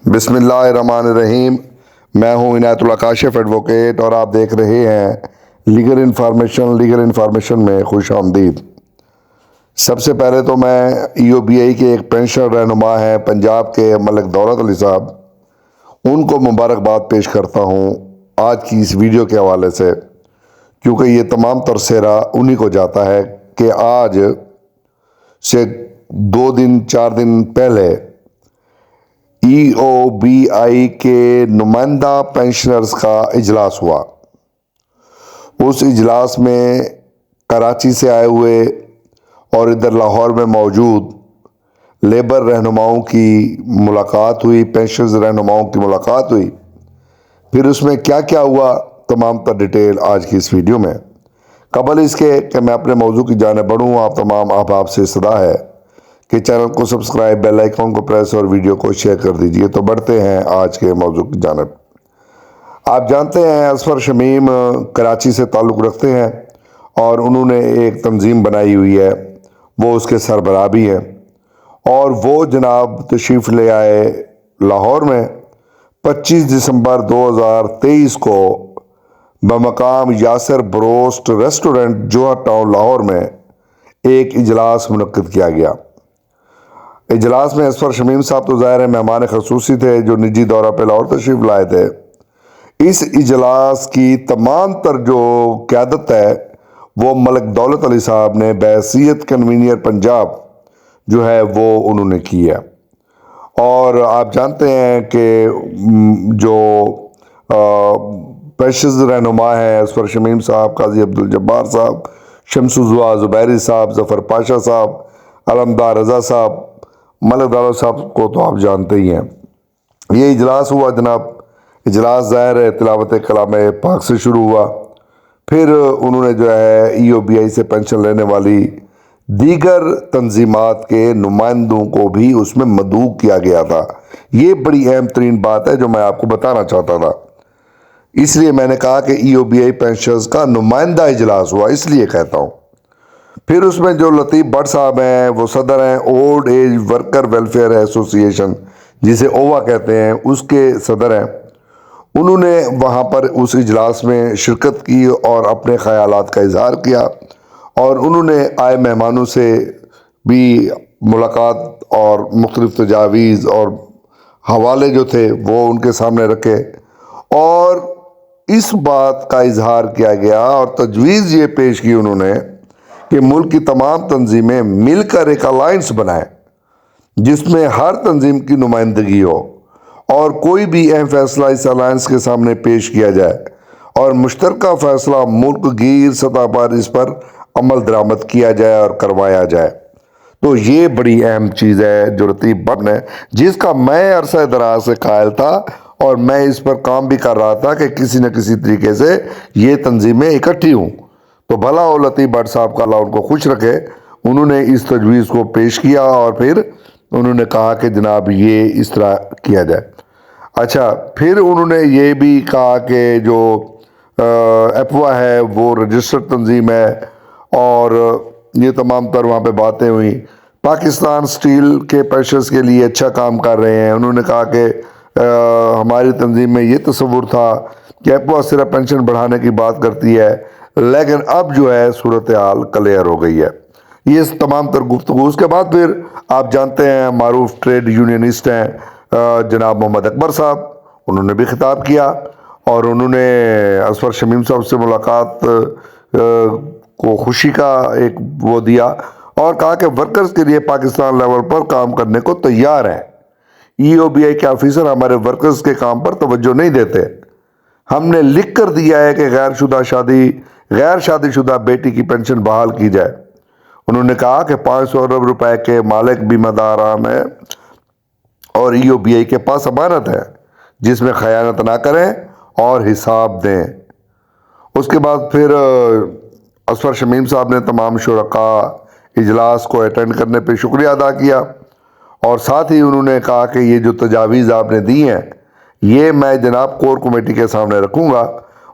بسم اللہ الرحمن الرحیم۔ میں ہوں عنایت اللہ کاشف ایڈوکیٹ اور آپ دیکھ رہے ہیں لیگل انفارمیشن میں خوش آمدید۔ سب سے پہلے تو میں ای او بی آئی کے ایک پینشنر رہنما ہیں پنجاب کے ملک دولت علی صاحب، ان کو مبارکباد پیش کرتا ہوں آج کی اس ویڈیو کے حوالے سے، کیونکہ یہ تمام تر سہرا انہی کو جاتا ہے کہ آج سے 4 دن پہلے ای او بی آئی کے نمائندہ پینشنرز کا اجلاس ہوا۔ اس اجلاس میں کراچی سے آئے ہوئے اور ادھر لاہور میں موجود لیبر رہنماؤں کی ملاقات ہوئی، پینشنرز رہنماؤں کی ملاقات ہوئی۔ پھر اس میں کیا کیا ہوا تمام تر ڈیٹیل آج کی اس ویڈیو میں۔ قبل اس کے کہ میں اپنے موضوع کی جانب بڑھوں، آپ تمام احباب سے صدا ہے کہ چینل کو سبسکرائب، بیل آئیکن کو پریس اور ویڈیو کو شیئر کر دیجئے۔ تو بڑھتے ہیں آج کے موضوع کی جانب۔ آپ جانتے ہیں اصفر شمیم کراچی سے تعلق رکھتے ہیں اور انہوں نے ایک تنظیم بنائی ہوئی ہے، وہ اس کے سربراہ بھی ہیں، اور وہ جناب تشریف لے آئے لاہور میں 25 دسمبر 2023 کو بمقام یاسر بروسٹ ریسٹورنٹ جوہر ٹاؤن لاہور میں ایک اجلاس منعقد کیا گیا۔ اجلاس میں اصفر شمیم صاحب تو ظاہر ہے مہمان خصوصی تھے جو نجی دورہ پہ لاہور تشریف لائے تھے۔ اس اجلاس کی تمام تر جو قیادت ہے وہ ملک دولت علی صاحب نے بحیثیت کنوینر پنجاب جو ہے وہ انہوں نے کی ہے۔ اور آپ جانتے ہیں کہ جو پیشز رہنما ہیں اصفر شمیم صاحب، قاضی عبدالجبار صاحب، شمس الزوا زبیری صاحب، ظفر پاشا صاحب، علمدار رضا صاحب، ملک دولت صاحب کو تو آپ جانتے ہی ہیں۔ یہ اجلاس ہوا جناب، اجلاس ظاہر ہے تلاوت کلام پاک سے شروع ہوا۔ پھر انہوں نے جو ہے ای او بی آئی سے پینشن لینے والی دیگر تنظیمات کے نمائندوں کو بھی اس میں مدعو کیا گیا تھا۔ یہ بڑی اہم ترین بات ہے جو میں آپ کو بتانا چاہتا تھا، اس لیے میں نے کہا کہ ای او بی آئی پینشنرز کا نمائندہ اجلاس ہوا، اس لیے کہتا ہوں۔ پھر اس میں جو لطیف بٹ صاحب ہیں وہ صدر ہیں اولڈ ایج ورکر ویلفیئر ایسوسی ایشن جسے اووا کہتے ہیں، اس کے صدر ہیں۔ انہوں نے وہاں پر اس اجلاس میں شرکت کی اور اپنے خیالات کا اظہار کیا، اور انہوں نے آئے مہمانوں سے بھی ملاقات اور مختلف تجاویز اور حوالے جو تھے وہ ان کے سامنے رکھے، اور اس بات کا اظہار کیا گیا اور تجویز یہ پیش کی انہوں نے کہ ملک کی تمام تنظیمیں مل کر ایک الائنس بنائیں جس میں ہر تنظیم کی نمائندگی ہو، اور کوئی بھی اہم فیصلہ اس الائنس کے سامنے پیش کیا جائے اور مشترکہ فیصلہ ملک گیر سطح پر اس پر عمل درآمد کیا جائے اور کروایا جائے۔ تو یہ بڑی اہم چیز ہے جو لطیف بٹ نے، جس کا میں عرصہ دراز سے قائل تھا اور میں اس پر کام بھی کر رہا تھا کہ کسی نہ کسی طریقے سے یہ تنظیمیں اکٹھی ہوں۔ تو بھلا وہ لطیف بٹ صاحب کا اللہ ان کو خوش رکھے، انہوں نے اس تجویز کو پیش کیا اور پھر انہوں نے کہا کہ جناب یہ اس طرح کیا جائے۔ اچھا، پھر انہوں نے یہ بھی کہا کہ جو ایپوا ہے وہ رجسٹرڈ تنظیم ہے، اور یہ تمام تر وہاں پہ باتیں ہوئیں۔ پاکستان سٹیل کے پینشنرز کے لیے اچھا کام کر رہے ہیں۔ انہوں نے کہا کہ ہماری تنظیم میں یہ تصور تھا کہ ایپوا صرف پینشن بڑھانے کی بات کرتی ہے، لیکن اب جو ہے صورتحال کلیئر ہو گئی ہے۔ یہ تمام تر گفتگو، اس کے بعد پھر آپ جانتے ہیں معروف ٹریڈ یونینسٹ ہیں جناب محمد اکبر صاحب، انہوں نے بھی خطاب کیا اور انہوں نے اصفر شمیم صاحب سے ملاقات کو خوشی کا ایک وہ دیا اور کہا کہ ورکرز کے لیے پاکستان لیول پر کام کرنے کو تیار ہیں۔ ای او بی آئی کے آفیسر ہمارے ورکرز کے کام پر توجہ نہیں دیتے۔ ہم نے لکھ کر دیا ہے کہ غیر شادی شدہ بیٹی کی پینشن بحال کی جائے۔ انہوں نے کہا کہ 500 ارب روپے کے مالک بیمہ داران ہیں اور ای او بی آئی کے پاس امانت ہے جس میں خیانت نہ کریں اور حساب دیں۔ اس کے بعد پھر اصفر شمیم صاحب نے تمام شرکاء اجلاس کو اٹینڈ کرنے پہ شکریہ ادا کیا، اور ساتھ ہی انہوں نے کہا کہ یہ جو تجاویز آپ نے دی ہیں یہ میں جناب کور کمیٹی کے سامنے رکھوں گا،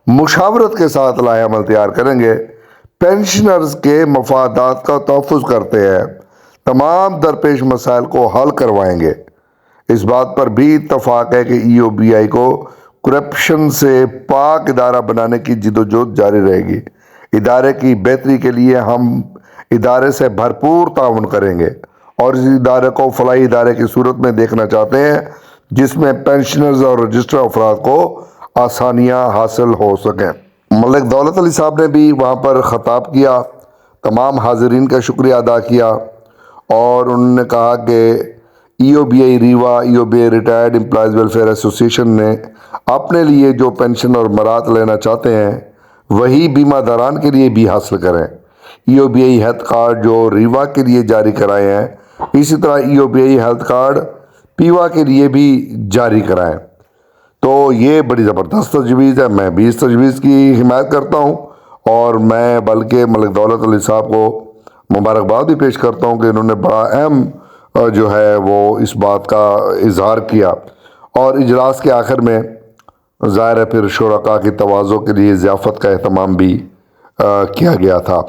مشاورت کے ساتھ لائحہ عمل تیار کریں گے، پینشنرز کے مفادات کا تحفظ کرتے ہیں، تمام درپیش مسائل کو حل کروائیں گے۔ اس بات پر بھی اتفاق ہے کہ EOBI کو کرپشن سے پاک ادارہ بنانے کی جدوجہد جاری رہے گی۔ ادارے کی بہتری کے لیے ہم ادارے سے بھرپور تعاون کریں گے اور اس ادارے کو فلاحی ادارے کی صورت میں دیکھنا چاہتے ہیں جس میں پینشنرز اور رجسٹر افراد کو آسانیاں حاصل ہو سکیں۔ ملک دولت علی صاحب نے بھی وہاں پر خطاب کیا، تمام حاضرین کا شکریہ ادا کیا اور انہوں نے کہا کہ EOBI ریوا EOBI ریٹائرڈ امپلائیز ویلفیئر ایسوسی ایشن نے اپنے لیے جو پینشن اور مراد لینا چاہتے ہیں وہی بیمہ داران کے لیے بھی حاصل کریں۔ EOBI ہیلتھ کارڈ جو ریوا کے لیے جاری کرائے ہیں، اسی طرح EOBI ہیلتھ کارڈ پیوا کے لیے بھی جاری کرائیں۔ تو یہ بڑی زبردست تجویز ہے، میں بھی اس تجویز کی حمایت کرتا ہوں اور میں بلکہ ملک دولت علی صاحب کو مبارکباد بھی پیش کرتا ہوں کہ انہوں نے بڑا اہم جو ہے وہ اس بات کا اظہار کیا۔ اور اجلاس کے آخر میں ظاہر ہے پھر شرکاء کی تواضع کے لیے ضیافت کا اہتمام بھی کیا گیا تھا۔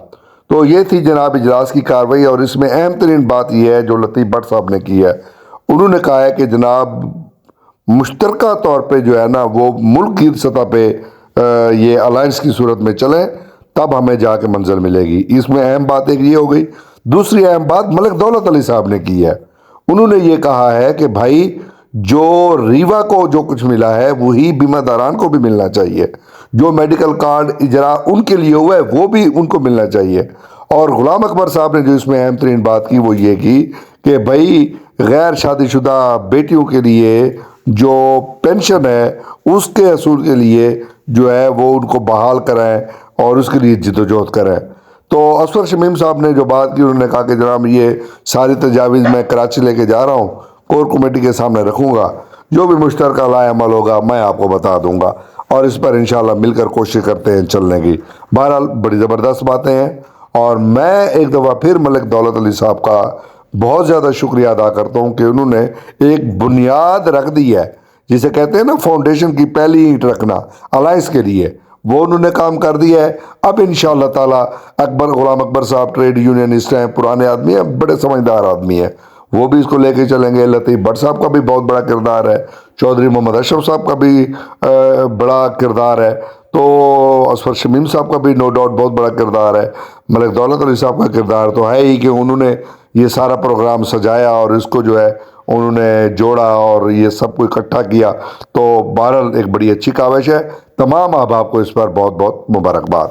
تو یہ تھی جناب اجلاس کی کارروائی، اور اس میں اہم ترین بات یہ ہے جو لطیف بٹ صاحب نے کی ہے، انہوں نے کہا ہے کہ جناب مشترکہ طور پہ جو ہے نا وہ ملک کی سطح پہ یہ الائنس کی صورت میں چلیں، تب ہمیں جا کے منزل ملے گی۔ اس میں اہم بات ایک یہ ہو گئی۔ دوسری اہم بات ملک دولت علی صاحب نے کی ہے، انہوں نے یہ کہا ہے کہ بھائی جو ریوا کو جو کچھ ملا ہے وہی بیمہ داران کو بھی ملنا چاہیے، جو میڈیکل کارڈ اجرا ان کے لیے ہوا ہے وہ بھی ان کو ملنا چاہیے۔ اور غلام اکبر صاحب نے جو اس میں اہم ترین بات کی وہ یہ کی کہ بھائی غیر شادی شدہ بیٹیوں کے لیے جو پینشن ہے اس کے حصول کے لیے جو ہے وہ ان کو بحال کرائیں اور اس کے لیے جدوجہد کریں۔ تو اسفر شمیم صاحب نے جو بات کی، انہوں نے کہا کہ جناب یہ ساری تجاویز میں کراچی لے کے جا رہا ہوں، کور کمیٹی کے سامنے رکھوں گا، جو بھی مشترکہ لائے عمل ہوگا میں آپ کو بتا دوں گا اور اس پر انشاءاللہ مل کر کوشش کرتے ہیں چلنے کی۔ بہرحال بڑی زبردست باتیں ہیں اور میں ایک دفعہ پھر ملک دولت علی صاحب کا بہت زیادہ شکریہ ادا کرتا ہوں کہ انہوں نے ایک بنیاد رکھ دی ہے، جسے کہتے ہیں نا فاؤنڈیشن کی پہلی اینٹ رکھنا الائنس کے لیے، وہ انہوں نے کام کر دیا ہے۔ اب انشاءاللہ تعالی غلام اکبر صاحب ٹریڈ یونینسٹ ہیں، پرانے آدمی ہیں، بڑے سمجھدار آدمی ہیں، وہ بھی اس کو لے کے چلیں گے۔ لطیف بٹ صاحب کا بھی بہت بڑا کردار ہے، چودھری محمد اشرف صاحب کا بھی بڑا کردار ہے، تو اسفر شمیم صاحب کا بھی نو ڈاؤٹ بہت بڑا کردار ہے، ملک دولت علی صاحب کا کردار تو ہے ہی کہ انہوں نے یہ سارا پروگرام سجایا اور اس کو جو ہے انہوں نے جوڑا اور یہ سب کو اکٹھا کیا۔ تو بہرحال ایک بڑی اچھی کاوش ہے، تمام احباب کو اس پر بہت بہت مبارکباد۔